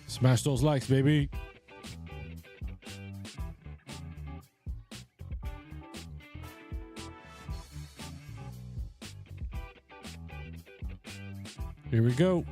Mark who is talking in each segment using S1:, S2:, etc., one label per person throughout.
S1: Smash those likes, baby. Here we go.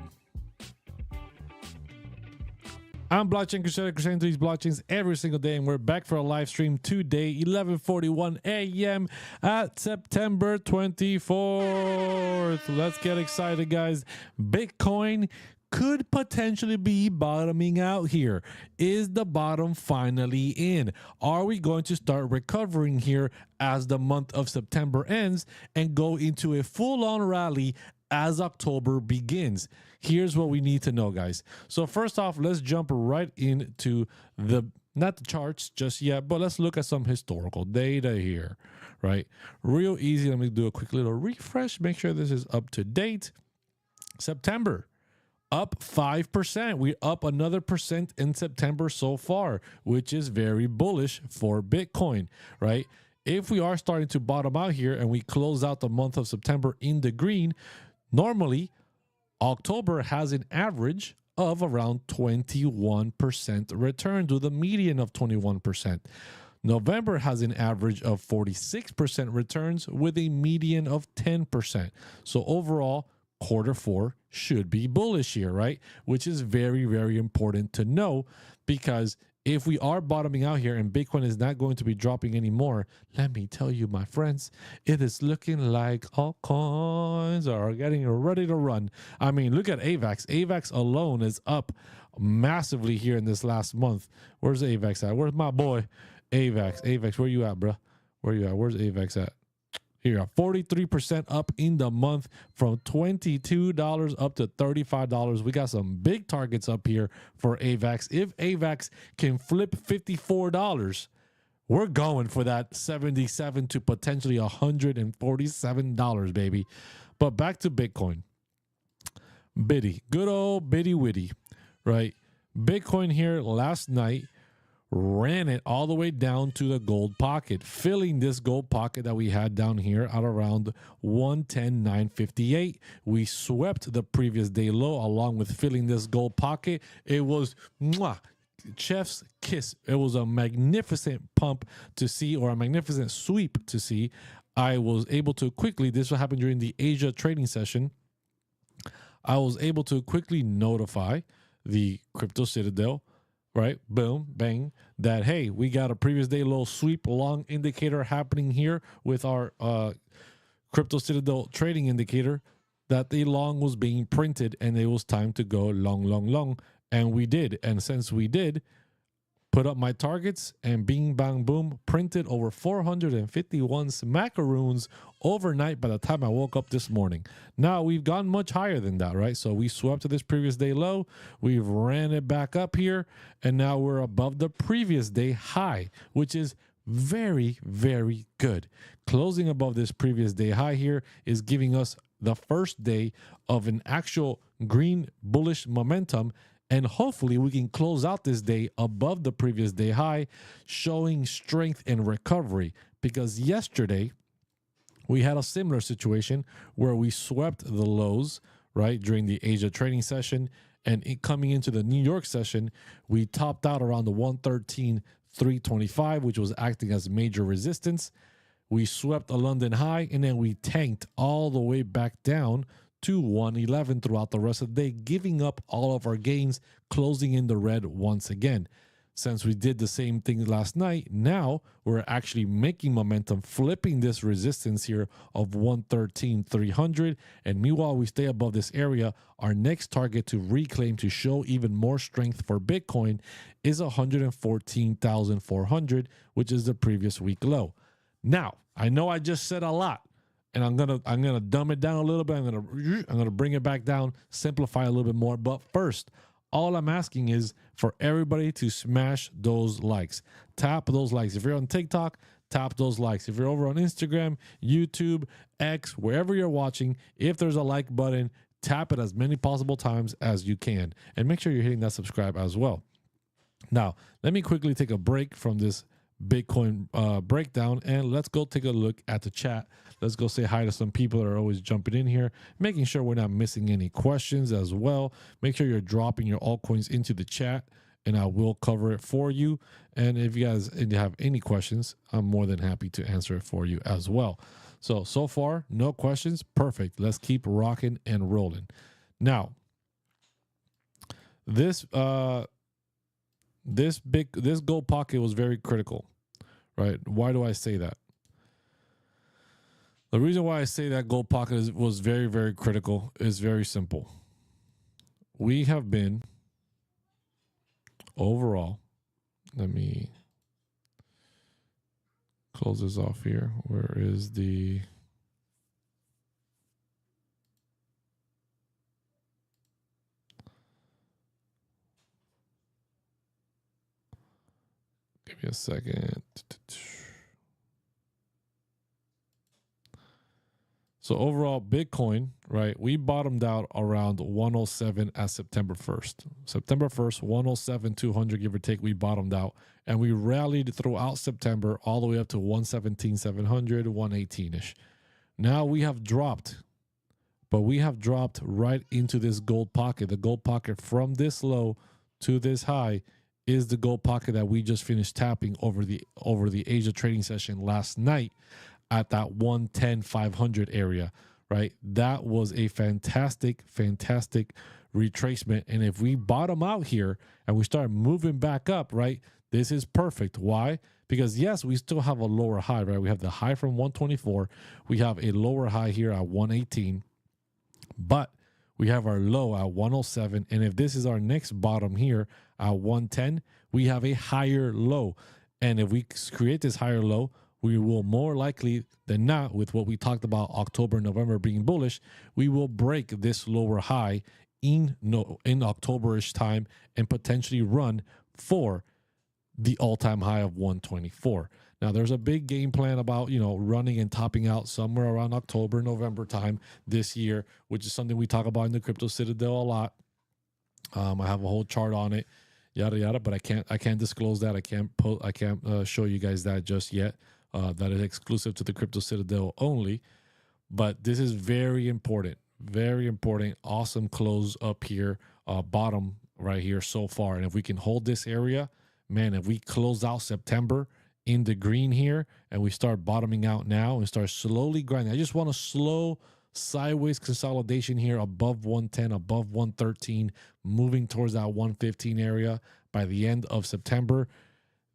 S1: I'm Blockchain Crusader, crusading through these blockchains every single day, and we're back for a live stream today, 11:41 a.m. at September 24th. Let's get excited, guys. Bitcoin could potentially be bottoming out here. Is the bottom finally in? Are we going to start recovering here as the month of September ends and go into a full-on rally as October begins? Here's what we need to know, guys. So first off, let's jump right into not the charts just yet, but let's look at some historical data here, right? Real easy. Let me do a quick little refresh. Make sure this is up to date. September, up 5%. We're up another percent in September so far, which is very bullish for Bitcoin, right? If we are starting to bottom out here and we close out the month of September in the green, normally October has an average of around 21% return to the median of 21%. November has an average of 46% returns with a median of 10%. So overall, quarter four should be bullish here, right? Which is very, very important to know, because if we are bottoming out here and Bitcoin is not going to be dropping anymore, let me tell you, my friends, it is looking like altcoins are getting ready to run. I mean, look at AVAX. AVAX alone is up massively here in this last month. Where's AVAX at? Where's my boy? AVAX. AVAX, where you at, bro? Where you at? Where's AVAX at? Here, 43% up in the month, from $22 up to $35. We got some big targets up here for AVAX. If AVAX can flip $54, we're going for that $77 to potentially $147, baby. But back to Bitcoin. Biddy, good old Biddy Witty, right? Bitcoin here last night ran it all the way down to the gold pocket, filling this gold pocket that we had down here at around 110,958. We swept the previous day low along with filling this gold pocket. It was chef's kiss. It was a magnificent pump to see, or a magnificent sweep to see. I was able to quickly, this will happen during the Asia trading session, I was able to quickly notify the Crypto Citadel, right? Boom, bang, that, hey, we got a previous day low sweep long indicator happening here with our Crypto Citadel trading indicator, that the long was being printed and it was time to go long, long, long. And we did. And since we did, put up my targets and bing, bang, boom, printed over 451 smackaroons overnight by the time I woke up this morning. Now, we've gone much higher than that, right? So we swept to this previous day low. We've ran it back up here, and now we're above the previous day high, which is very, very good. Closing above this previous day high here is giving us the first day of an actual green bullish momentum. And hopefully we can close out this day above the previous day high, showing strength and recovery. Because yesterday we had a similar situation where we swept the lows, right, during the Asia trading session. And coming into the New York session, we topped out around the 113,325, which was acting as major resistance. We swept a London high, and then we tanked all the way back down to 111 throughout the rest of the day, giving up all of our gains, closing in the red once again. Since we did the same thing last night, now we're actually making momentum, flipping this resistance here of 113,300. And meanwhile, we stay above this area. Our next target to reclaim, to show even more strength for Bitcoin, is 114,400, which is the previous week low. Now, I know I just said a lot, and I'm gonna dumb it down a little bit. I'm gonna bring it back down, simplify a little bit more. But first, all I'm asking is for everybody to smash those likes. Tap those likes. If you're on TikTok, tap those likes. If you're over on Instagram, YouTube, X, wherever you're watching, if there's a like button, tap it as many possible times as you can, and make sure you're hitting that subscribe as well. Now, let me quickly take a break from this Bitcoin breakdown. And let's go take a look at the chat. Let's go say hi to some people that are always jumping in here, making sure we're not missing any questions as well. Make sure you're dropping your altcoins into the chat, and I will cover it for you. And if you guys have any questions, I'm more than happy to answer it for you as well. So far, no questions. Perfect. Let's keep rocking and rolling. Now, this gold pocket was very critical, right? Why do I say that? The reason why I say that gold pocket was very, very critical is very simple. We have been overall, let me close this off here. Where is the... Give me a second. So overall, Bitcoin, right, we bottomed out around 107 at September 1st. September 1st, 107,200, give or take, we bottomed out. And we rallied throughout September all the way up to 117,700, 118-ish. Now we have dropped, but we have dropped right into this gold pocket. The gold pocket from this low to this high is the gold pocket that we just finished tapping over the Asia trading session last night at that 110,500 area, right? That was a fantastic retracement. And if we bottom out here and we start moving back up, right, this is perfect. Why? Because yes, we still have a lower high, right? We have the high from 124. We have a lower high here at 118, but we have our low at 107. And if this is our next bottom here at 110, we have a higher low. And if we create this higher low, we will more likely than not, with what we talked about October, November being bullish, we will break this lower high in October-ish time and potentially run for the all-time high of 124. Now, there's a big game plan about, running and topping out somewhere around October, November time this year, which is something we talk about in the Crypto Citadel a lot. I have a whole chart on it, yada yada, but I can't disclose that. I can't show you guys that just yet. That is exclusive to the Crypto Citadel only. But this is very important. Very important. Awesome close up here, bottom right here so far. And if we can hold this area, man, if we close out September in the green here and we start bottoming out now and start slowly grinding. I just want a slow sideways consolidation here above 110, above 113, moving towards that 115 area by the end of September.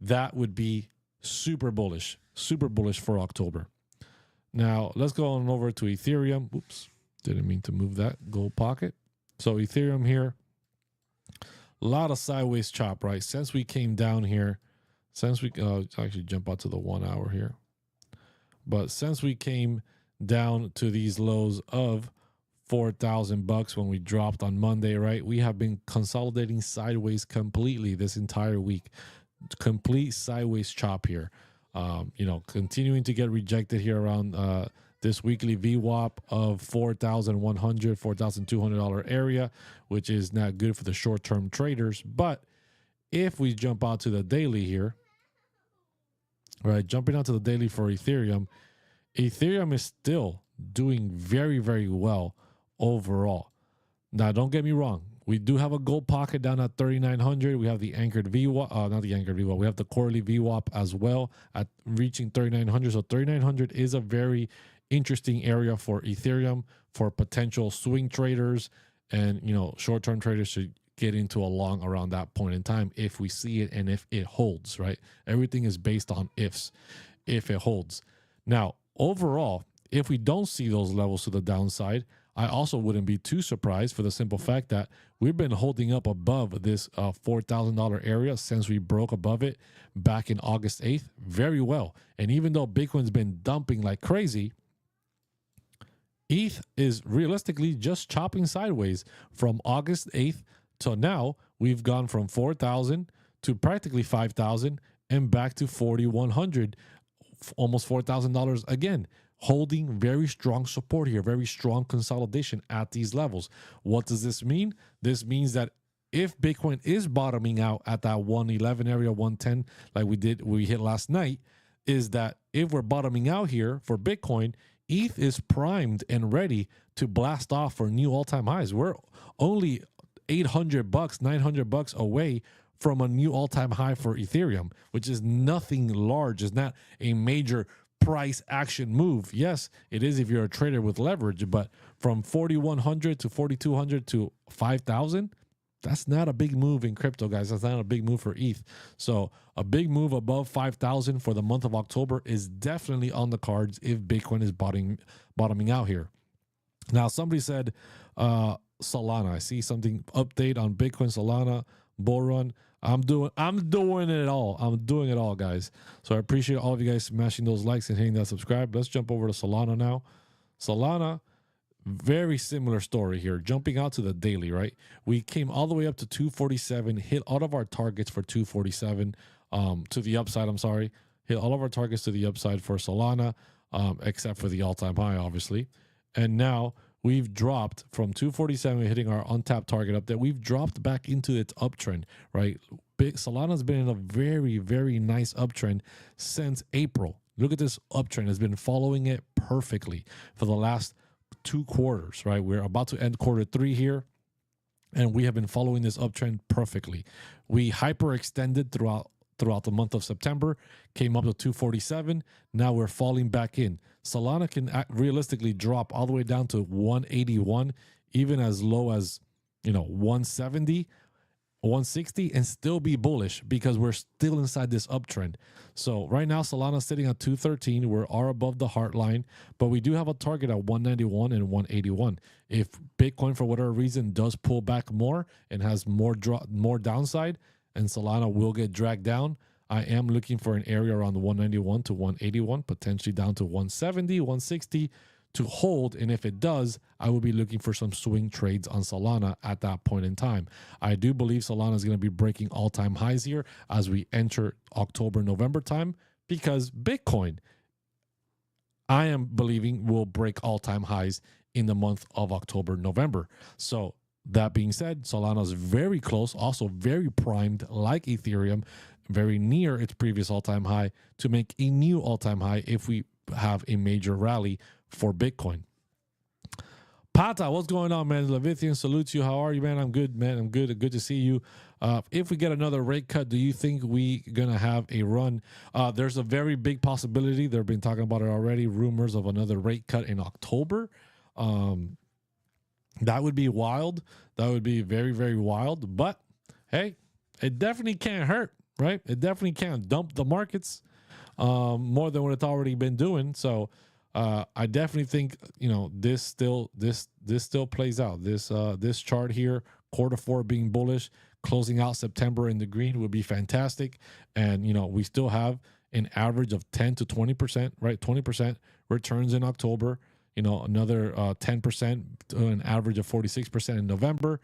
S1: That would be super bullish for October. Now, let's go on over to Ethereum. Oops, didn't mean to move that gold pocket. So Ethereum here, a lot of sideways chop, right? Since we came down here, actually jump out to the 1 hour here. But since we came down to these lows of $4,000 when we dropped on Monday, right? We have been consolidating sideways completely this entire week. Complete sideways chop here. Continuing to get rejected here around this weekly VWAP of $4,100, $4,200 area, which is not good for the short-term traders. But if we jump out to the daily here, right, jumping out to the daily for Ethereum is still doing very, very well overall. Now, don't get me wrong. We do have a gold pocket down at 3,900. We have the anchored VWAP, not the anchored VWAP. We have the quarterly VWAP as well at reaching 3,900. So 3,900 is a very interesting area for Ethereum for potential swing traders and, short-term traders should get into a long around that point in time if we see it and if it holds, right? Everything is based on ifs, if it holds. Now, overall, if we don't see those levels to the downside, I also wouldn't be too surprised for the simple fact that we've been holding up above this $4,000 area since we broke above it back in August 8th very well. And even though Bitcoin's been dumping like crazy, ETH is realistically just chopping sideways from August 8th to now. We've gone from 4,000 to practically 5,000 and back to 4,100, almost $4,000 again. Holding very strong support here, very strong consolidation at these levels. What does this mean? This means that if Bitcoin is bottoming out at that 111 area, 110, like we hit last night, is that if we're bottoming out here for Bitcoin, ETH is primed and ready to blast off for new all-time highs. We're only $800, $900 away from a new all-time high for Ethereum, which is nothing large. It's not a major price action move. Yes, it is if you're a trader with leverage, but from 4,100 to 4,200 to 5,000, that's not a big move in crypto, guys. That's not a big move for ETH. So a big move above 5,000 for the month of October is definitely on the cards if Bitcoin is bottoming out here. Now, somebody said Solana. I see something update on Bitcoin, Solana, bull run. I'm doing it all. I'm doing it all, guys. So I appreciate all of you guys smashing those likes and hitting that subscribe. Let's jump over to Solana now. Solana, very similar story here. Jumping out to the daily, right? We came all the way up to 247, hit all of our targets for 247 to the upside. I'm sorry. Hit all of our targets to the upside for Solana, except for the all-time high, obviously. And now we've dropped from 247, hitting our untapped target up there. We've dropped back into its uptrend, right? Solana's been in a very, very nice uptrend since April. Look at this uptrend. It's been following it perfectly for the last 2 quarters, right? We're about to end quarter 3 here, and we have been following this uptrend perfectly. We hyperextended throughout the month of September, came up to 247. Now we're falling back in. Solana can realistically drop all the way down to 181, even as low as 170, 160, and still be bullish because we're still inside this uptrend. So right now Solana's sitting at 213. We are above the heart line, but we do have a target at 191 and 181. If Bitcoin for whatever reason does pull back more and has more downside, and Solana will get dragged down, I am looking for an area around 191 to 181, potentially down to 170, 160 to hold. And if it does, I will be looking for some swing trades on Solana at that point in time. I do believe Solana is going to be breaking all-time highs here as we enter October, November time, because Bitcoin, I am believing, will break all-time highs in the month of October, November. So that being said, Solana is very close, also very primed like Ethereum, very near its previous all-time high to make a new all-time high if we have a major rally for Bitcoin. Pata, what's going on, man? Levithian salutes you. How are you, man? I'm good, man. I'm good. Good to see you. If we get another rate cut, do you think we gonna have a run? There's a very big possibility. They've been talking about it already. Rumors of another rate cut in October. That would be wild. That would be very, very wild. But hey, it definitely can't hurt, right? It definitely can't dump the markets more than what it's already been doing. So I definitely think this still plays out. This chart here, quarter 4 being bullish, closing out September in the green would be fantastic. And we still have an average of 10 to 20%, right? 20% returns in October. Another 10% to an average of 46% in November.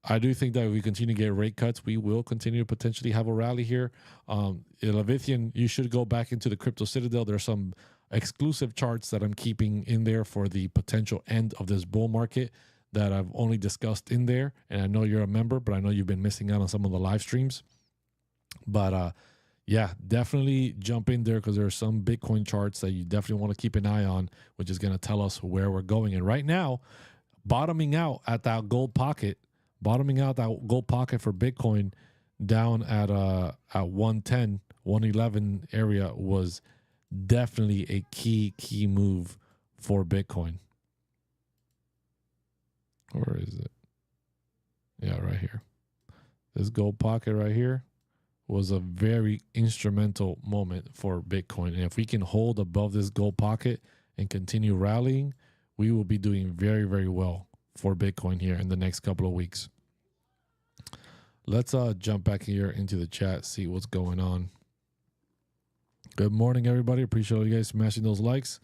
S1: I do think that if we continue to get rate cuts, we will continue to potentially have a rally here. Levithian, you should go back into the Crypto Citadel. There's some exclusive charts that I'm keeping in there for the potential end of this bull market that I've only discussed in there. And I know you're a member, but I know you've been missing out on some of the live streams. But yeah, definitely jump in there because there are some Bitcoin charts that you definitely want to keep an eye on, which is going to tell us where we're going. And right now, bottoming out at that gold pocket for Bitcoin down at 110, 111 area was definitely a key move for Bitcoin. Where is it? Yeah, right here. This gold pocket right here was a very instrumental moment for Bitcoin. And if we can hold above this gold pocket and continue rallying, we will be doing very, very well for Bitcoin here in the next couple of weeks. Let's jump back here into the chat, see what's going on. Good morning, everybody. Appreciate you guys smashing those likes.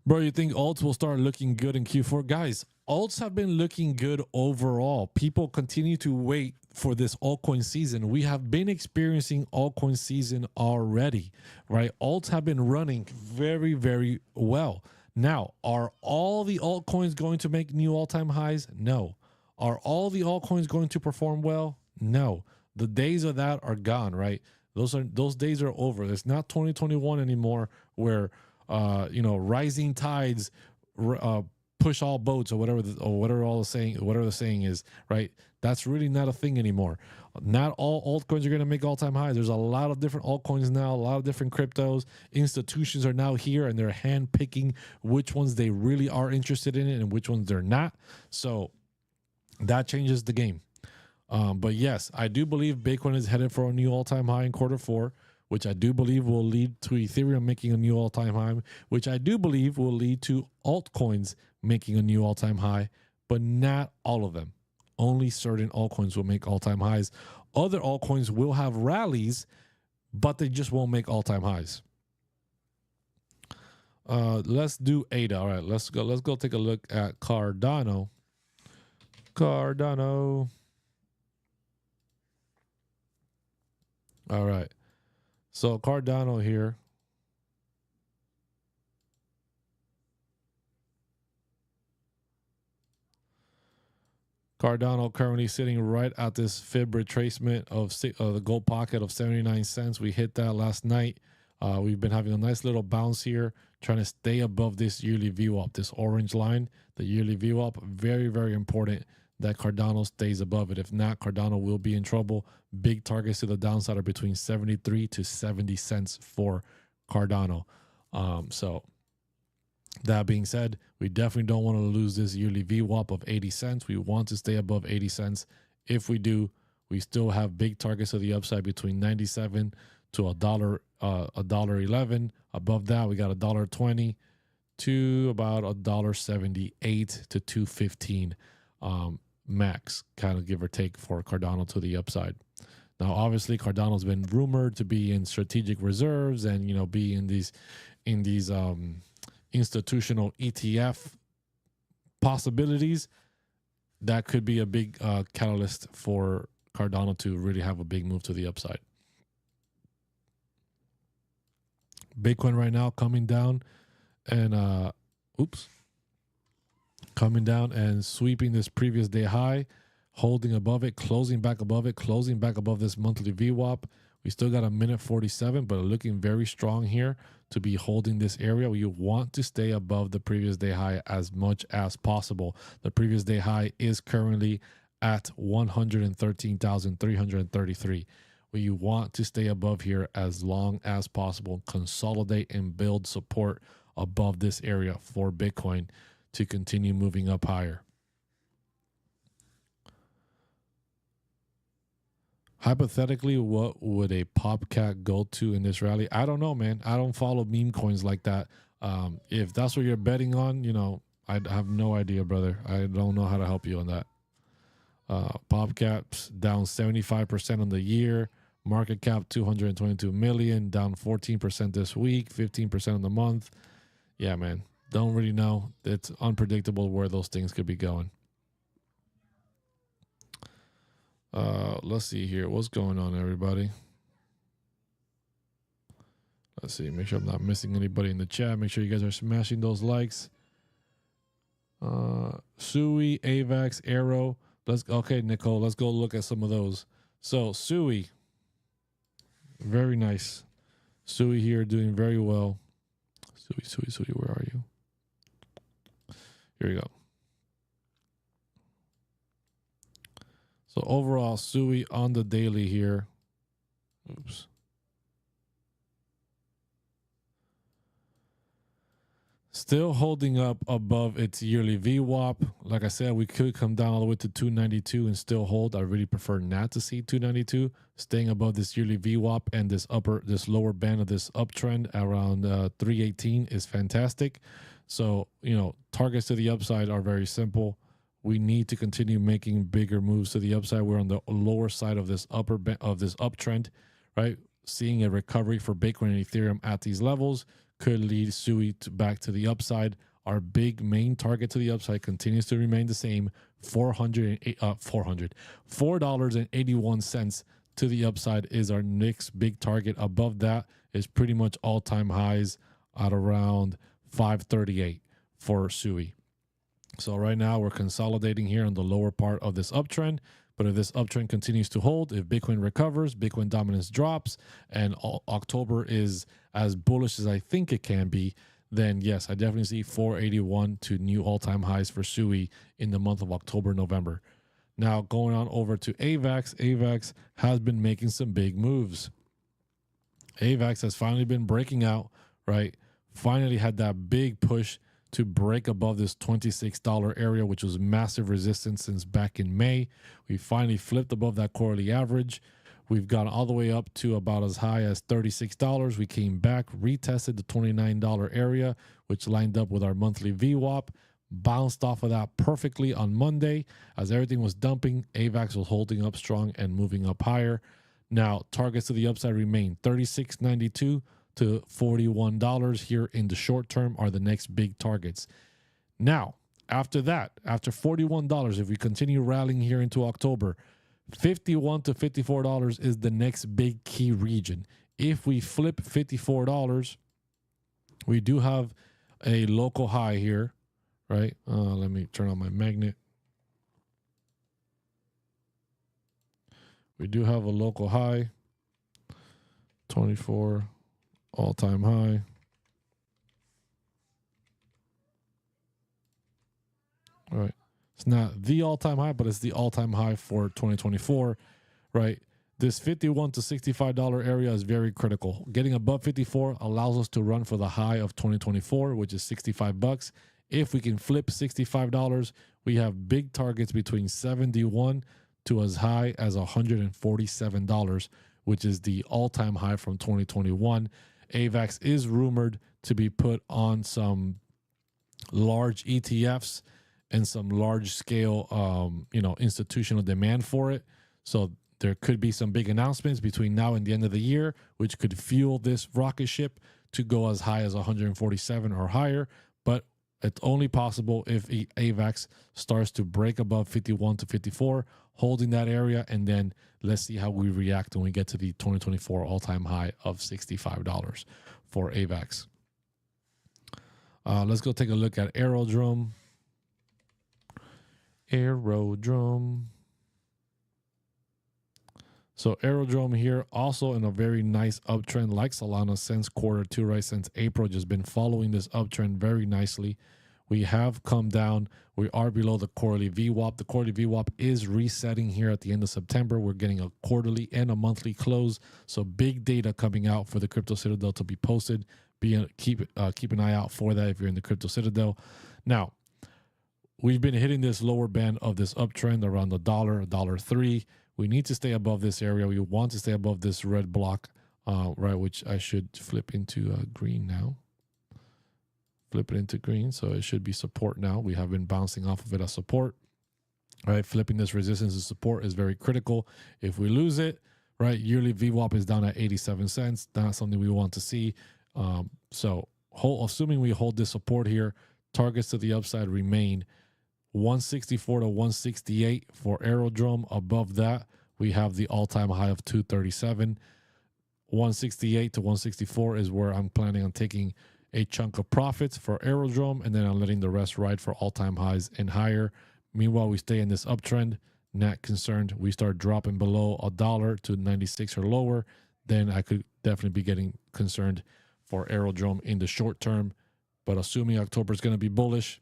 S1: Bro, you think alts will start looking good in Q4? Guys, alts have been looking good overall. People continue to wait for this altcoin season. We have been experiencing altcoin season already, right? Alts have been running very, very well. Now, are all the altcoins going to make new all-time highs? No. Are all the altcoins going to perform well? No. The days of that are gone, right? Those days are over. It's not 2021 anymore where rising tides push all boats, or whatever the saying is, right? That's really not a thing anymore. Not all altcoins are going to make all-time highs. There's a lot of different altcoins now, a lot of different cryptos. Institutions are now here and they're hand-picking which ones they really are interested in and which ones they're not. So that changes the game. But yes, I do believe Bitcoin is headed for a new all-time high in Q4, which I do believe will lead to Ethereum making a new all-time high, which I do believe will lead to altcoins making a new all-time high, but not all of them. Only certain altcoins will make all-time highs. Other altcoins will have rallies, but they just won't make all-time highs. Let's do ADA. All right, let's go take a look at Cardano. All right. So Cardano here. Cardano currently sitting right at this fib retracement of the gold pocket of 79 cents. We hit that last night. We've been having a nice little bounce here, trying to stay above this yearly VWAP, this orange line, the yearly VWAP. Very, very important that Cardano stays above it. If not, Cardano will be in trouble. Big targets to the downside are between 73 to 70 cents for Cardano. So that being said, we definitely don't want to lose this yearly VWAP of 80 cents. We want to stay above 80 cents. If we do, we still have big targets to the upside between 97 to $1.11. Above that, we got $1.20 to about $1.78 to $2.15 max, kind of give or take, for Cardano to the upside. Now, obviously, Cardano's been rumored to be in strategic reserves and be in these institutional ETF possibilities. That could be a big catalyst for Cardano to really have a big move to the upside. Bitcoin right now coming down and coming down and sweeping this previous day high, holding above it, closing back above it, closing back above this monthly VWAP. We still got a minute 47, but looking very strong here to be holding this area. You want to stay above the previous day high as much as possible. The previous day high is currently at 113,333. You want to stay above here as long as possible, consolidate and build support above this area for Bitcoin to continue moving up higher. Hypothetically, what would a Popcat go to in this rally? I don't know, man. I don't follow meme coins like that. If that's what you're betting on, I have no idea, brother. I don't know how to help you on that. Popcat's down 75% on the year. Market cap 222 million, down 14% this week, 15% on the month. Yeah, man. Don't really know. It's unpredictable where those things could be going. Let's see here. What's going on, everybody? Let's see. Make sure I'm not missing anybody in the chat. Make sure you guys are smashing those likes. Sui, AVAX, Aero. Okay, Nicole, let's go look at some of those. So Sui, very nice. Sui here doing very well. Sui, where are you? Here we go. So overall, Sui on the daily here. Oops. Still holding up above its yearly VWAP. Like I said, we could come down all the way to 292 and still hold. I really prefer not to see 292. Staying above this yearly VWAP and this lower band of this uptrend around 318 is fantastic. So, targets to the upside are very simple. We need to continue making bigger moves to the upside. We're on the lower side of this uptrend, right? Seeing a recovery for Bitcoin and Ethereum at these levels could lead Sui back to the upside. Our big main target to the upside continues to remain the same, $4.81 to the upside is our next big target. Above that is pretty much all-time highs at around 538 for Sui. So right now we're consolidating here on the lower part of this uptrend. But if this uptrend continues to hold, if Bitcoin recovers, Bitcoin dominance drops, and October is as bullish as I think it can be, then yes, I definitely see 481 to new all-time highs for SUI in the month of October, November. Now going on over to AVAX, AVAX has been making some big moves. AVAX has finally been breaking out, right? Finally had that big push to break above this $26 area, which was massive resistance since back in May. We finally flipped above that quarterly average. We've gone all the way up to about as high as $36. We came back, retested the $29 area, which lined up with our monthly VWAP, bounced off of that perfectly on Monday. As everything was dumping, AVAX was holding up strong and moving up higher. Now, targets to the upside remain $36.92 to $41 here in the short term are the next big targets. Now, after that, after $41, if we continue rallying here into October, $51 to $54 is the next big key region. If we flip $54, we do have a local high here, right? Let me turn on my magnet. We do have a local high, 24 all-time high. All right. It's not the all-time high, but it's the all-time high for 2024, right? This $51 to $65 area is very critical. Getting above 54 allows us to run for the high of 2024, which is $65. If we can flip $65, we have big targets between 71 to as high as $147, which is the all-time high from 2021. AVAX is rumored to be put on some large ETFs and some large-scale, institutional demand for it. So there could be some big announcements between now and the end of the year, which could fuel this rocket ship to go as high as 147 or higher. But it's only possible if AVAX starts to break above 51 to 54, holding that area, and then let's see how we react when we get to the 2024 all-time high of $65 for AVAX. Let's go take a look at Aerodrome. So Aerodrome here also in a very nice uptrend like Solana since Q2, right? Since April, just been following this uptrend very nicely. We have come down. We are below the quarterly VWAP. The quarterly VWAP is resetting here at the end of September. We're getting a quarterly and a monthly close. So big data coming out for the Crypto Citadel to be posted. Keep an eye out for that if you're in the Crypto Citadel. Now, we've been hitting this lower band of this uptrend around $1.03. We need to stay above this area. We want to stay above this red block, right, which I should flip into green now. Flip it into green, so it should be support now. We have been bouncing off of it as support. All right, flipping this resistance to support is very critical. If we lose it, right, yearly VWAP is down at 87 cents. Not something we want to see. Assuming we hold this support here, targets to the upside remain 164 to 168 for Aerodrome. Above that, we have the all-time high of 237. 168 to 164 is where I'm planning on taking a chunk of profits for Aerodrome, and then I'm letting the rest ride for all-time highs and higher. Meanwhile, we stay in this uptrend. Not concerned. We start dropping below $1 to 96 or lower, then I could definitely be getting concerned for Aerodrome in the short term. But assuming October is going to be bullish,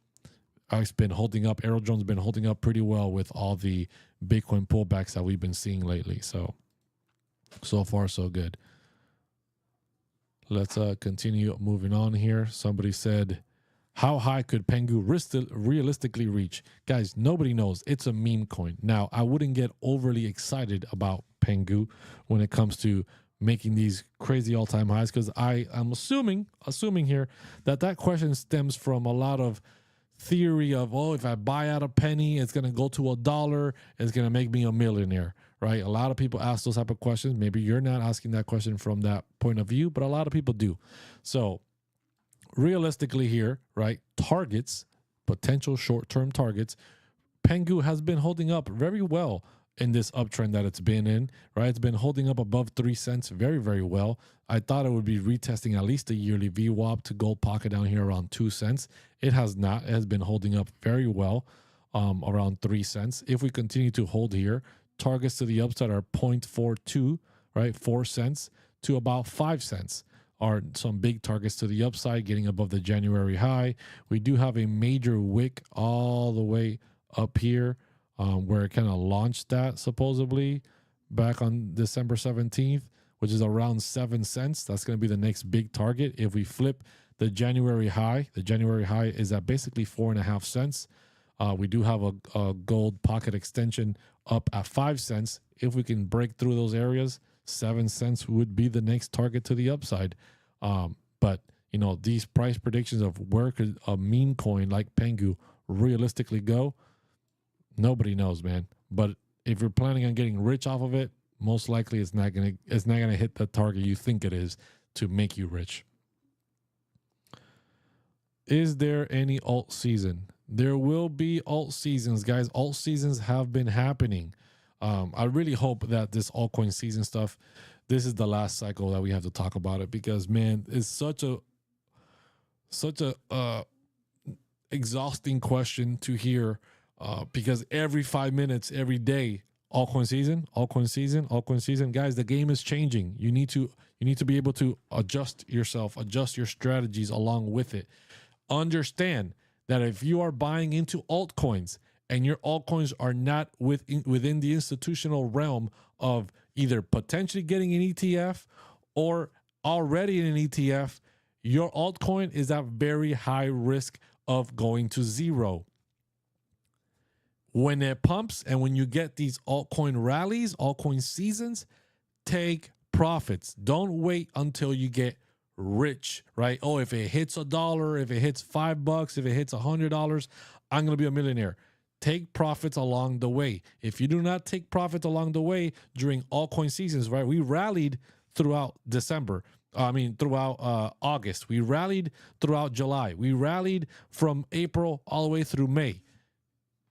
S1: I've been holding up. Aerodrome's been holding up pretty well with all the Bitcoin pullbacks that we've been seeing lately. So far, so good. Let's continue moving on here. Somebody said, how high could Pengu realistically reach? Guys, nobody knows. It's a meme coin. Now, I wouldn't get overly excited about Pengu when it comes to making these crazy all-time highs, because I'm assuming here that question stems from a lot of theory of, if I buy out a penny, it's going to go to $1. It's going to make me a millionaire, right? A lot of people ask those type of questions. Maybe you're not asking that question from that point of view, but a lot of people do. So realistically here, right, targets, potential short-term targets, Pengu has been holding up very well in this uptrend that it's been in, right? It's been holding up above 3 cents very, very well. I thought it would be retesting at least a yearly VWAP to gold pocket down here around 2 cents. It has not. It has been holding up very well around 3 cents. If we continue to hold here, targets to the upside are 0.42, right? 4 cents to about 5 cents are some big targets to the upside, getting above the January high. We do have a major wick all the way up here where it kind of launched that supposedly back on December 17th, which is around 7 cents. That's going to be the next big target. If we flip the January high is at basically 4.5 cents. We do have a gold pocket extension up at 5 cents. If we can break through those areas, 7 cents would be the next target to the upside. But you know, these price predictions of where could a meme coin like Pengu realistically go, nobody knows, man. But if you're planning on getting rich off of it, most likely it's not gonna hit the target you think it is to make you rich. Is there any alt season? There will be alt seasons, guys. Alt seasons have been happening. I really hope that this altcoin season stuff, this is the last cycle that we have to talk about it, because man, it's such a exhausting question to hear, because every 5 minutes, every day, altcoin season, guys, the game is changing. You need to be able to adjust yourself, adjust your strategies along with it. Understand that if you are buying into altcoins and your altcoins are not within the institutional realm of either potentially getting an ETF or already in an ETF, your altcoin is at very high risk of going to zero. When it pumps and when you get these altcoin rallies, altcoin seasons, take profits. Don't wait until you get rich, right? Oh, if it hits $1, if it hits $5, if it hits $100, I'm going to be a millionaire. Take profits along the way. If you do not take profits along the way during altcoin seasons, right? We rallied throughout throughout August. We rallied throughout July. We rallied from April all the way through May.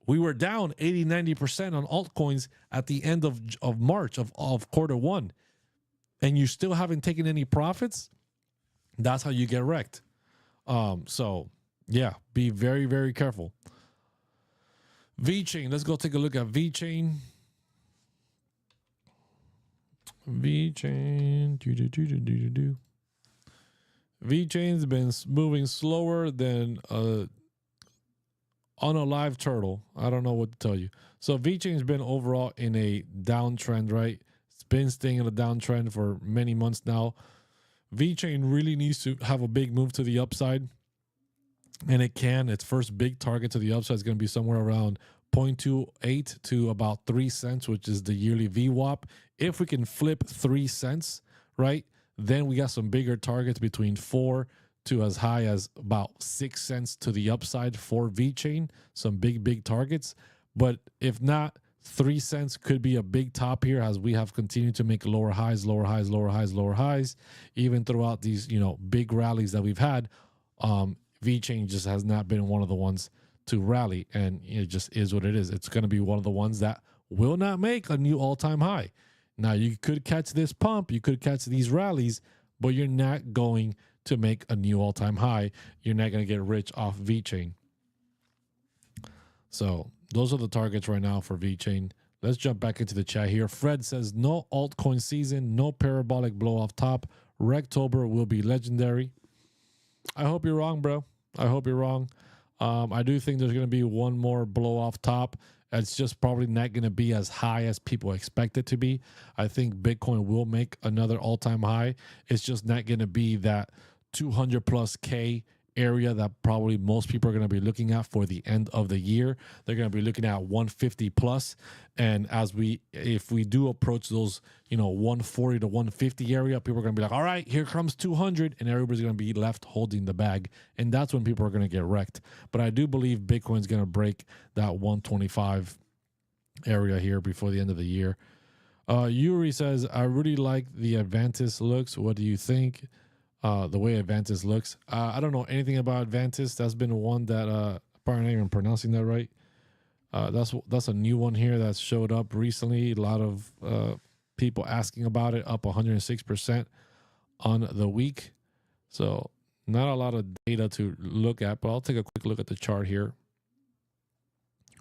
S1: We were down 80-90% on altcoins at the end of March of quarter one, and you still haven't taken any profits. That's how you get wrecked. So yeah, be very, very careful. VeChain, let's go take a look at VeChain. VeChain's been moving slower than on a live turtle. I don't know what to tell you. So VeChain's been overall in a downtrend, right? It's been staying in a downtrend for many months now. VeChain really needs to have a big move to the upside, and it can. Its first big target to the upside is going to be somewhere around 0.28 to about 3 cents, which is the yearly VWAP. If we can flip 3 cents, right, then we got some bigger targets between 4 to as high as about 6 cents to the upside for VeChain. Some big targets. But if not, 3 cents could be a big top here as we have continued to make lower highs, even throughout these, big rallies that we've had. VeChain just has not been one of the ones to rally, and it just is what it is. It's going to be one of the ones that will not make a new all-time high. Now, you could catch this pump, you could catch these rallies, but you're not going to make a new all-time high. You're not going to get rich off VeChain. So those are the targets right now for VeChain. Let's jump back into the chat here. Fred says, no altcoin season, no parabolic blow off top. Rectober will be legendary. I hope you're wrong, bro. I hope you're wrong. I do think there's going to be one more blow off top. It's just probably not going to be as high as people expect it to be. I think Bitcoin will make another all-time high. It's just not going to be that 200 plus K area that probably most people are going to be looking at for the end of the year. They're going to be looking at 150 plus. And if we do approach those, 140 to 150 area, people are going to be like, all right, here comes 200. And everybody's going to be left holding the bag. And that's when people are going to get wrecked. But I do believe Bitcoin's going to break that 125 area here before the end of the year. Yuri says, I really like the Advantis looks. What do you think? The way Advantis looks. I don't know anything about Advantis. That's been one that, probably not even pronouncing that right. That's a new one here that showed up recently. A lot of people asking about it, up 106% on the week. So not a lot of data to look at, but I'll take a quick look at the chart here.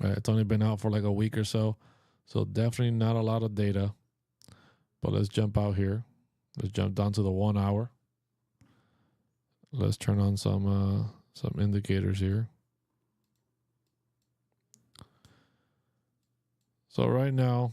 S1: It's only been out for like a week or so. So definitely not a lot of data. But let's jump out here. Let's jump down to the 1 hour. Let's turn on some indicators here. So right now,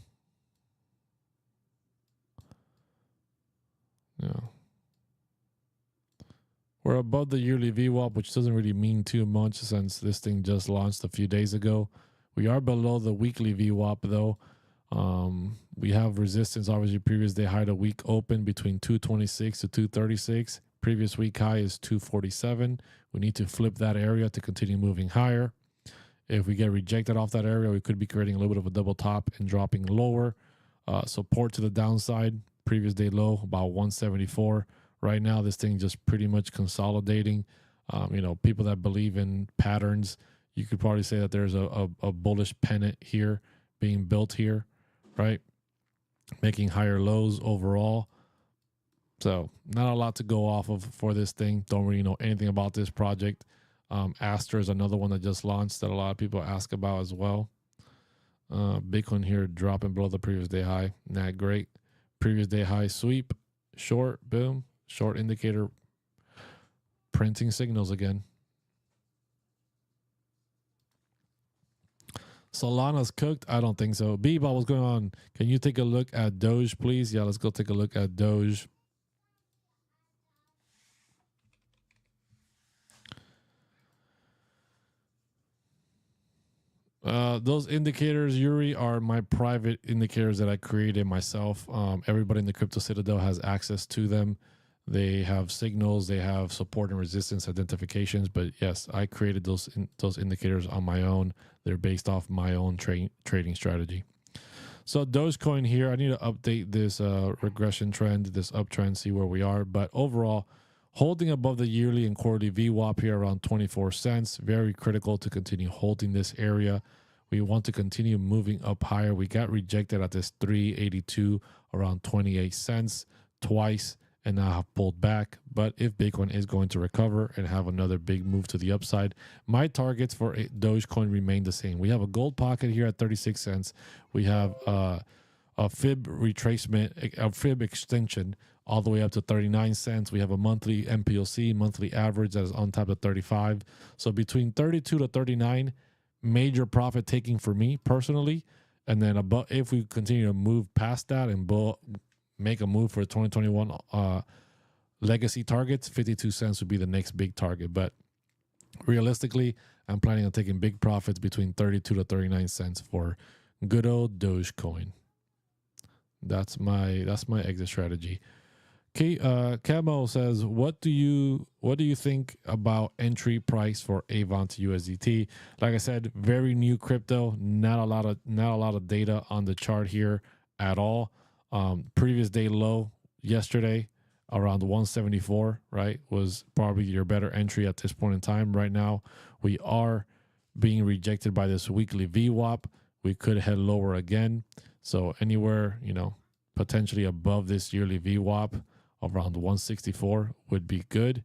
S1: we're above the yearly VWAP, which doesn't really mean too much since this thing just launched a few days ago. We are below the weekly VWAP though. We have resistance. Obviously, previous day high, the week open between 226 to 236. Previous week high is 247. We need to flip that area to continue moving higher. If we get rejected off that area, we could be creating a little bit of a double top and dropping lower. Support to the downside. Previous day low, about 174. Right now, this thing just pretty much consolidating. People that believe in patterns, you could probably say that there's a bullish pennant here being built here, right? Making higher lows overall. So not a lot to go off of for this thing. Don't really know anything about this project. Aster is another one that just launched that a lot of people ask about as well. Bitcoin here dropping below the previous day high. Not great. Previous day high sweep, short, boom. Short indicator printing signals again. Solana's cooked? I don't think so. Bebop, what's going on? Can you take a look at Doge, please? Yeah, let's go take a look at Doge. Those indicators, Yuri, are my private indicators that I created myself. Everybody in the Crypto Citadel has access to them. They have signals, they have support and resistance identifications. But yes, I created those indicators on my own. They're based off my own trading strategy. So Dogecoin here, I need to update this regression trend, this uptrend, see where we are. But overall, holding above the yearly and quarterly VWAP here around 24 cents. Very critical to continue holding this area. We want to continue moving up higher. We got rejected at this 382 around 28 cents twice, and now have pulled back. But if Bitcoin is going to recover and have another big move to the upside, my targets for Dogecoin remain the same. We have a gold pocket here at 36 cents. We have a fib retracement, a fib extension all the way up to 39 cents. We have a monthly MPOC, monthly average that is on top of 35. So between 32 to 39, major profit taking for me personally. And then above, if we continue to move past that and make a move for 2021 legacy targets, 52 cents would be the next big target. But realistically, I'm planning on taking big profits between 32 to 39 cents for good old Dogecoin. That's my exit strategy. Camo says, what do you think about entry price for Avant USDT? Like I said, very new crypto, not a lot of data on the chart here at all. Previous day low yesterday around 174, right, was probably your better entry at this point in time. Right now, we are being rejected by this weekly VWAP. We could head lower again. So anywhere, potentially above this yearly VWAP around 164 would be good.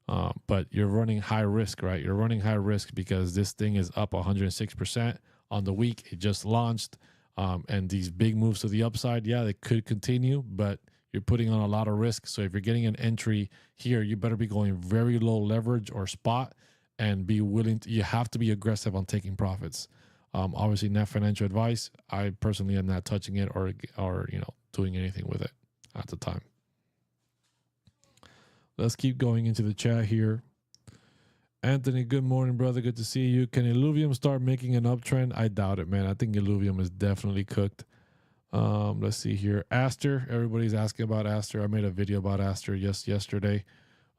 S1: But you're running high risk, right? You're running high risk because this thing is up 106% on the week. It just launched. And these big moves to the upside, yeah, they could continue, but you're putting on a lot of risk. So if you're getting an entry here, you better be going very low leverage or spot and be willing to, you have to be aggressive on taking profits. Obviously not financial advice. I personally am not touching it or doing anything with it at the time. Let's keep going into the chat here. Anthony, good morning, brother. Good to see you. Can Illuvium start making an uptrend? I doubt it, man. I think Illuvium is definitely cooked. Let's see here. Aster, everybody's asking about Aster. I made a video about Aster yesterday.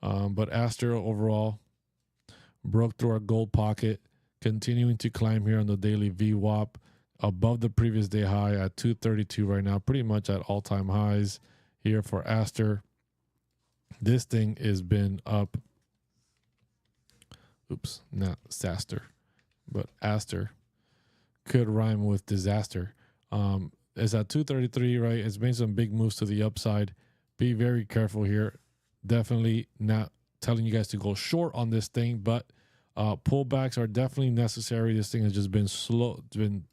S1: But Aster overall broke through our gold pocket, continuing to climb here on the daily VWAP above the previous day high at 232 right now, pretty much at all-time highs here for Aster. This thing has been up. Oops, not Saster, but Aster. could rhyme with disaster. It's at 233, right? It's made some big moves to the upside. Be very careful here. Definitely not telling you guys to go short on this thing, but pullbacks are definitely necessary. This thing has just been slow, it's been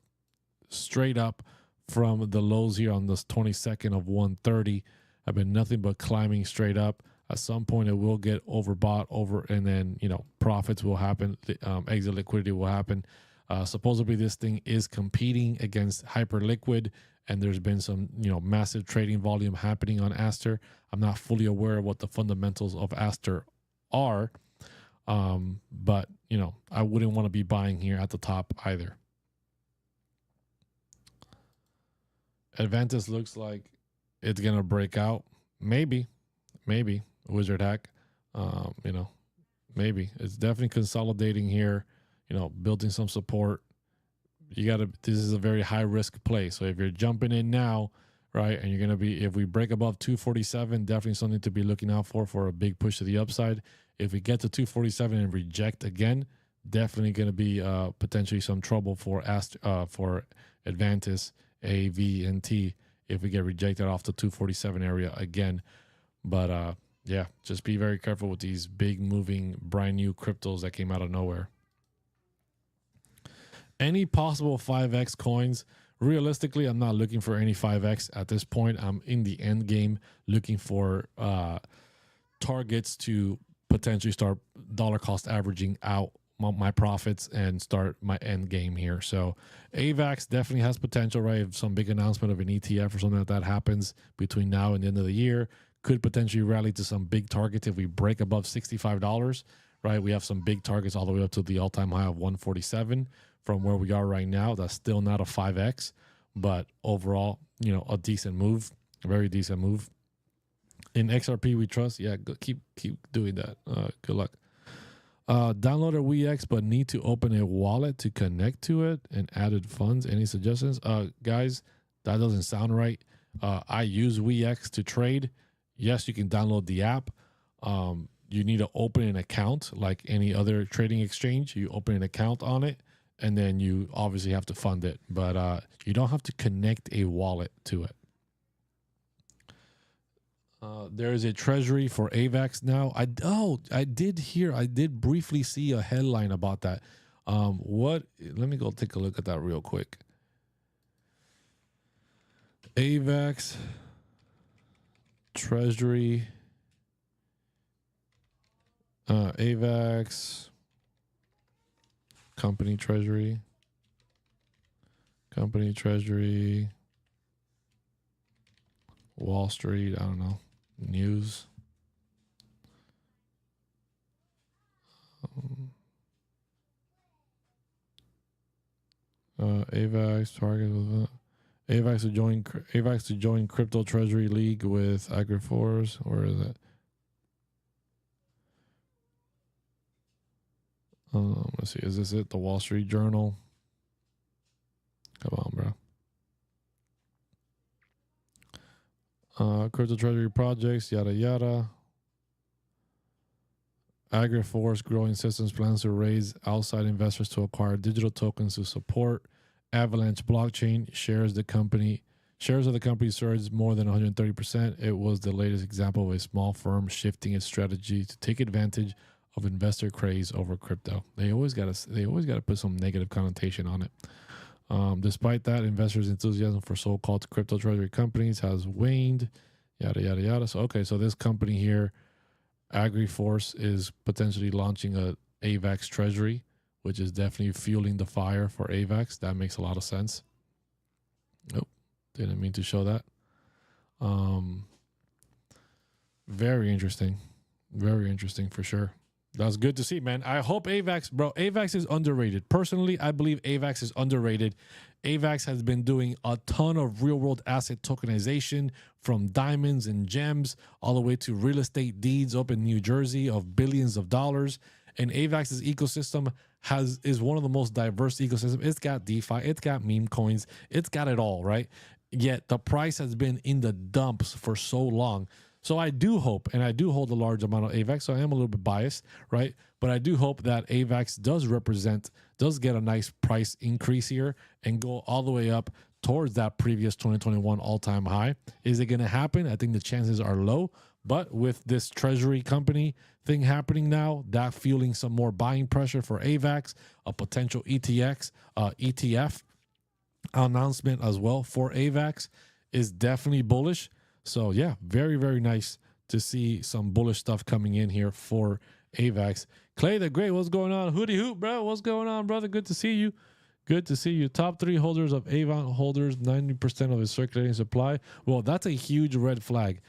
S1: straight up from the lows here on this 22nd of 130. Have been nothing but climbing straight up. At some point, it will get overbought, and then, you know, profits will happen. Exit liquidity will happen. Supposedly, this thing is competing against Hyperliquid, and there's been some, you know, massive trading volume happening on Aster. I'm not fully aware of what the fundamentals of Aster are, but, you know, I wouldn't want to be buying here at the top either. Advantis looks like it's gonna break out. Maybe Wizard Hack. You know, maybe it's definitely consolidating here. You know, building some support. You gotta. This is a very high risk play. So if you're jumping in now, right, and you're gonna be, if we break above 247, definitely something to be looking out for a big push to the upside. If we get to 247 and reject again, definitely gonna be potentially some trouble for Advantis, A, V, and T if we get rejected off the 247 area again. But yeah, just be very careful with these big moving brand new cryptos that came out of nowhere. Any possible 5x coins? Realistically, I'm not looking for any 5x at this point. I'm in the end game looking for targets to potentially start dollar cost averaging out my profits and start my end game here. So AVAX definitely has potential, right? If some big announcement of an ETF or something like that happens between now and the end of the year, could potentially rally to some big targets if we break above $65, right? We have some big targets all the way up to the all-time high of 147 from where we are right now. That's still not a 5x, but overall, you know, a decent move, a very decent move. In XRP, we trust. Yeah, keep doing that. Good luck. Downloaded WEEX, but need to open a wallet to connect to it and added funds. Any suggestions? Guys, that doesn't sound right. I use WEEX to trade. Yes, you can download the app. You need to open an account like any other trading exchange. You open an account on it, and then you obviously have to fund it. But you don't have to connect a wallet to it. There is a treasury for AVAX now. I did briefly see a headline about that. Let me go take a look at that real quick. AVAX treasury. AVAX company treasury. Wall Street, I don't know. News. AVAX target with AVAX to join crypto treasury league with AgriForce. Where is it? Let's see. Is this it? The Wall Street Journal. Come on, bro. Crypto treasury projects, yada yada. AgriForce growing systems plans to raise outside investors to acquire digital tokens to support Avalanche blockchain. Shares of the company surged more than 130%. It was the latest example of a small firm shifting its strategy to take advantage of investor craze over crypto. They always gotta put some negative connotation on it. Despite that, investors' enthusiasm for so-called crypto treasury companies has waned, yada, yada, yada. So, okay, so this company here, AgriForce, is potentially launching a AVAX treasury, which is definitely fueling the fire for AVAX. That makes a lot of sense. Nope, didn't mean to show that. Very interesting for sure. That's good to see, man. I hope AVAX, bro. AVAX is underrated. Personally, I believe AVAX is underrated. AVAX has been doing a ton of real-world asset tokenization, from diamonds and gems all the way to real estate deeds up in New Jersey of billions of dollars. And AVAX's ecosystem is one of the most diverse ecosystems. It's got DeFi, it's got meme coins, it's got it all, right? Yet the price has been in the dumps for so long. So I do hope, and I do hold a large amount of AVAX, so I am a little bit biased, right? But I do hope that AVAX does get a nice price increase here and go all the way up towards that previous 2021 all-time high. Is it going to happen? I think the chances are low, but with this treasury company thing happening now, that fueling some more buying pressure for AVAX, a potential ETF announcement as well for AVAX is definitely bullish. So yeah, very, very nice to see some bullish stuff coming in here for AVAX. Clay the Great, what's going on? Hootie Hoop, bro, what's going on, brother? Good to see you. Good to see you. Top 3 holders of Avant holders, 90% of his circulating supply. Well, that's a huge red flag.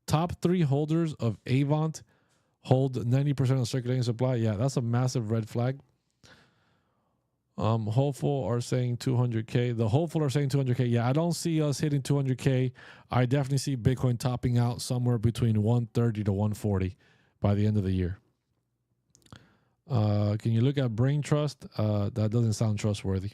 S1: Top 3 holders of Avant hold 90% of circulating supply. Yeah, that's a massive red flag. Hopeful are saying 200K. The hopeful are saying 200K. Yeah, I don't see us hitting 200K. I definitely see Bitcoin topping out somewhere between 130 to 140 by the end of the year. Can you look at Brain Trust? That doesn't sound trustworthy.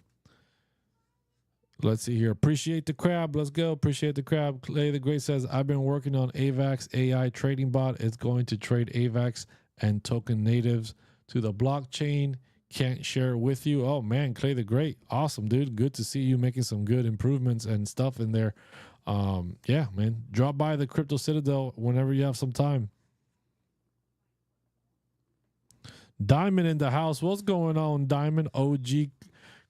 S1: Let's see here. Appreciate the crab. Let's go. Appreciate the crab. Clay the Great says, I've been working on AVAX AI trading bot. It's going to trade AVAX and token natives to the blockchain. Can't share it with you. Oh man, Clay the Great. Awesome, dude. Good to see you making some good improvements and stuff in there. Yeah, man. Drop by the Crypto Citadel whenever you have some time. Diamond in the house. What's going on, Diamond? OG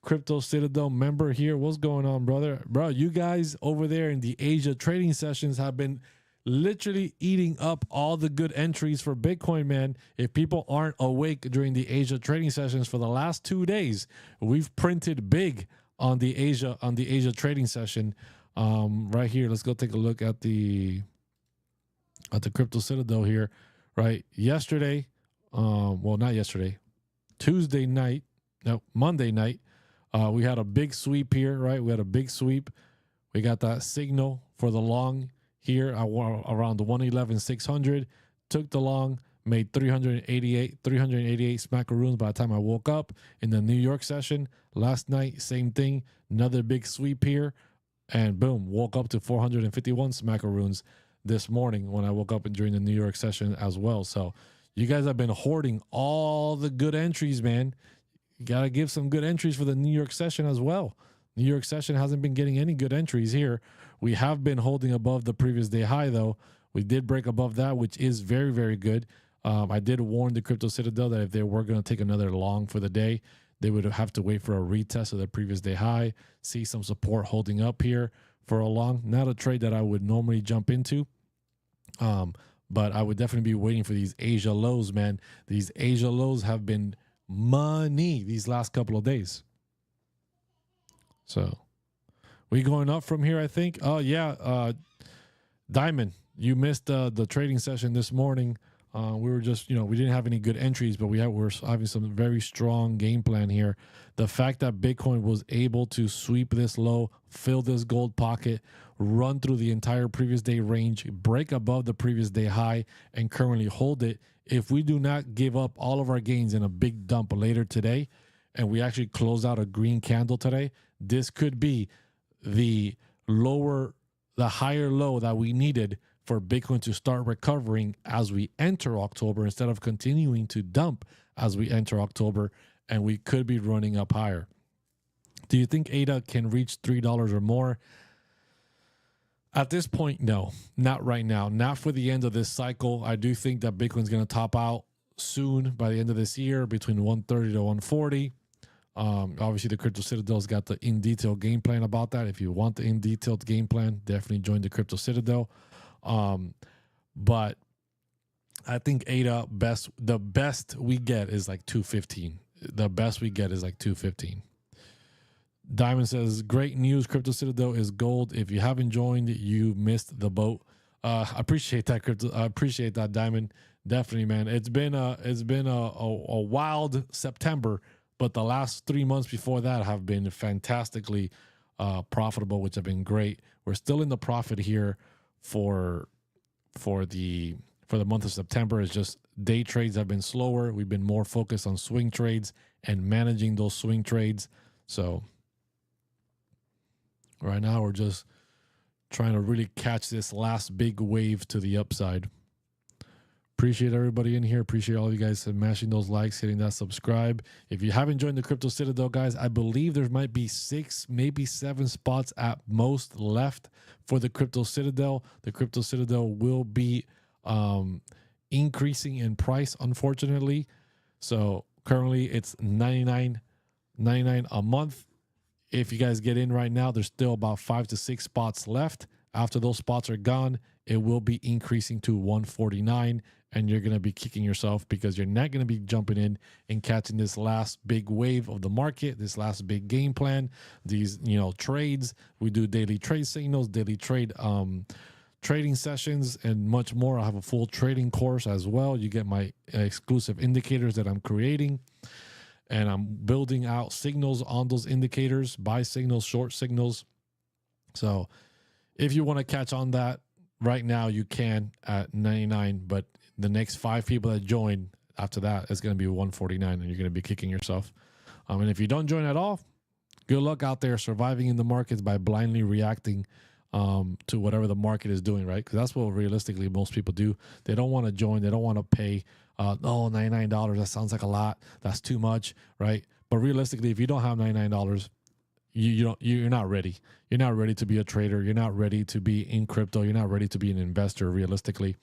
S1: Crypto Citadel member here. What's going on, brother? Bro, you guys over there in the Asia trading sessions have been literally eating up all the good entries for Bitcoin, man. If people aren't awake during the Asia trading sessions for the last 2 days, we've printed big on the Asia trading session. Right here, let's go take a look at the Crypto Citadel here. Right, yesterday, well, not yesterday, Monday night, we had a big sweep here. Right, we had a big sweep. We got that signal for the long here around the 111,600, took the long, made 388 smackaroons by the time I woke up. In the New York session last night, same thing, another big sweep here, and boom, woke up to 451 smackaroons this morning when I woke up during the New York session as well. So you guys have been hoarding all the good entries, man. You got to give some good entries for the New York session as well. New York session hasn't been getting any good entries here. We have been holding above the previous day high, though. We did break above that, which is very, very good. I did warn the Crypto Citadel that if they were going to take another long for the day, they would have to wait for a retest of the previous day high, see some support holding up here for a long. Not a trade that I would normally jump into, but I would definitely be waiting for these Asia lows, man. These Asia lows have been money these last couple of days. So we going up from here, I think. Oh, yeah. Diamond, you missed the trading session this morning. We were just, we didn't have any good entries, but we're having some very strong game plan here. The fact that Bitcoin was able to sweep this low, fill this gold pocket, run through the entire previous day range, break above the previous day high, and currently hold it. If we do not give up all of our gains in a big dump later today, and we actually close out a green candle today, this could be the higher low that we needed for Bitcoin to start recovering as we enter October instead of continuing to dump as we enter October, and we could be running up higher. Do you think ADA can reach $3 or more? At this point, no, not right now. Not for the end of this cycle. I do think that Bitcoin's going to top out soon by the end of this year between 130 to 140. Obviously, the Crypto Citadel's got the in-detail game plan about that. If you want the in-detailed game plan, definitely join the Crypto Citadel. But I think ADA the best we get is like 215. The best we get is like 215. Diamond says, great news. Crypto Citadel is gold. If you haven't joined, you missed the boat. I appreciate that, Crypto. I appreciate that, Diamond. Definitely, man. It's been a wild September, but the last 3 months before that have been fantastically profitable, which have been great. We're still in the profit here for the month of September. It's just day trades have been slower. We've been more focused on swing trades and managing those swing trades. So right now we're just trying to really catch this last big wave to the upside. Appreciate everybody in here. Appreciate all of you guys mashing those likes, hitting that subscribe. If you haven't joined the Crypto Citadel, guys, I believe there might be 6, maybe 7 spots at most left for the Crypto Citadel. The Crypto Citadel will be increasing in price, unfortunately. So currently it's $99.99 a month. If you guys get in right now, there's still about 5 to 6 spots left. After those spots are gone, it will be increasing to $149, and you're going to be kicking yourself because you're not going to be jumping in and catching this last big wave of the market, this last big game plan, these, trades. We do daily trade signals, daily trading sessions, and much more. I have a full trading course as well. You get my exclusive indicators that I'm creating, and I'm building out signals on those indicators, buy signals, short signals. So if you want to catch on that right now, you can at 99, but the next 5 people that join after that is going to be 149, and you're going to be kicking yourself. And if you don't join at all, good luck out there surviving in the markets by blindly reacting to whatever the market is doing, right? Because that's what realistically most people do. They don't want to join. They don't want to pay, $99. That sounds like a lot. That's too much, right? But realistically, if you don't have $99, you're not ready. You're not ready to be a trader. You're not ready to be in crypto. You're not ready to be an investor realistically.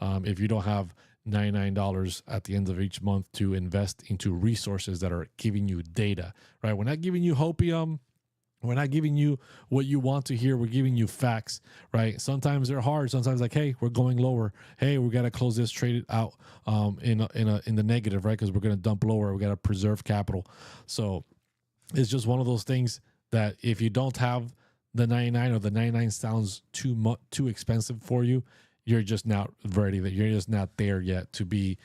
S1: If you don't have $99 at the end of each month to invest into resources that are giving you data, right? We're not giving you hopium. We're not giving you what you want to hear. We're giving you facts, right? Sometimes they're hard. Sometimes like, hey, we're going lower. Hey, we got to close this trade out in the negative, right? Because we're going to dump lower. We got to preserve capital. So it's just one of those things that if you don't have the 99, or the 99 sounds too expensive for you, you're just not ready. That you're just not there yet to be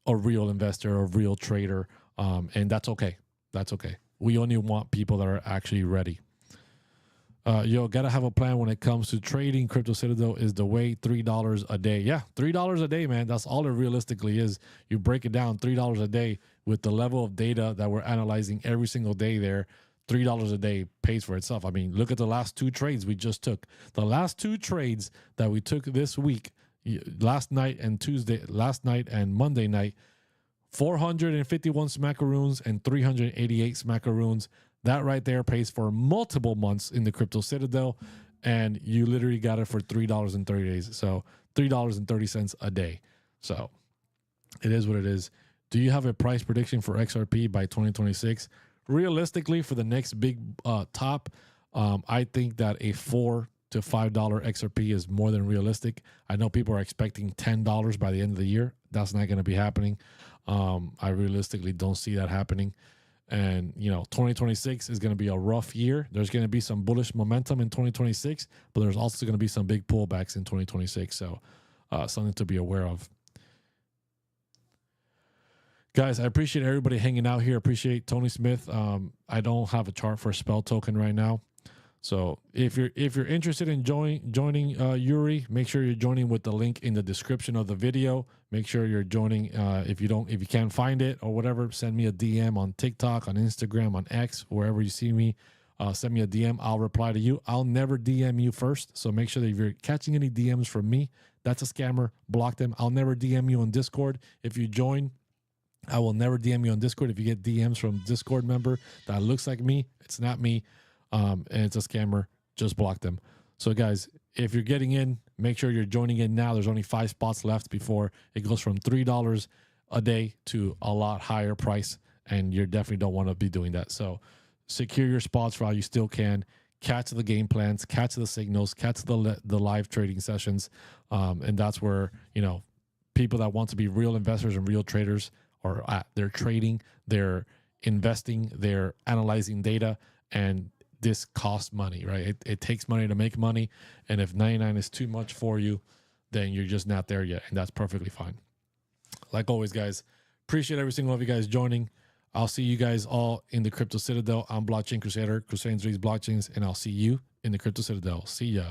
S1: a real investor, a real trader, and that's okay. That's okay. We only want people that are actually ready. Gotta have a plan when it comes to trading. Crypto Citadel is the way. $3 a day. Yeah, $3 a day, man. That's all it realistically is. You break it down, $3 a day with the level of data that we're analyzing every single day there. $3 a day pays for itself. I mean, look at the last 2 trades we just took. The last 2 trades that we took this week, last night and Monday night, 451 smackaroons and 388 smackaroons. That right there pays for multiple months in the Crypto Citadel, and you literally got it for $3.30 days. So $3.30 a day. So it is what it is. Do you have a price prediction for XRP by 2026? Realistically, for the next big top, I think that a $4 to $5 XRP is more than realistic. I know people are expecting $10 by the end of the year. That's not going to be happening. I realistically don't see that happening. And, 2026 is going to be a rough year. There's going to be some bullish momentum in 2026, but there's also going to be some big pullbacks in 2026. So something to be aware of. Guys, I appreciate everybody hanging out here. Appreciate Tony Smith. I don't have a chart for a spell token right now. So if you're interested in joining Yuri, make sure you're joining with the link in the description of the video. Make sure you're joining. If you can't find it or whatever, send me a DM on TikTok, on Instagram, on X, wherever you see me. Send me a DM. I'll reply to you. I'll never DM you first. So make sure that if you're catching any DMs from me, that's a scammer. Block them. I'll never DM you on Discord. If you join, I will never DM you on Discord. If you get DMs from Discord member that looks like me, it's not me. And it's a scammer. Just block them. So guys, if you're getting in, make sure you're joining in now. There's only 5 spots left before it goes from $3 a day to a lot higher price, and you definitely don't want to be doing that. So secure your spots while you still can. Catch the game plans, catch the signals, catch the live trading sessions, and that's where people that want to be real investors and real traders are at. They're trading, they're investing, they're analyzing data, and this costs money, right? It takes money to make money, and if 99 is too much for you, then you're just not there yet, and that's perfectly fine. Like always, guys, appreciate every single one of you guys joining. I'll see you guys all in the Crypto Citadel. I'm Blockchain Crusader, Crusading These Blockchains, and I'll see you in the Crypto Citadel. See ya.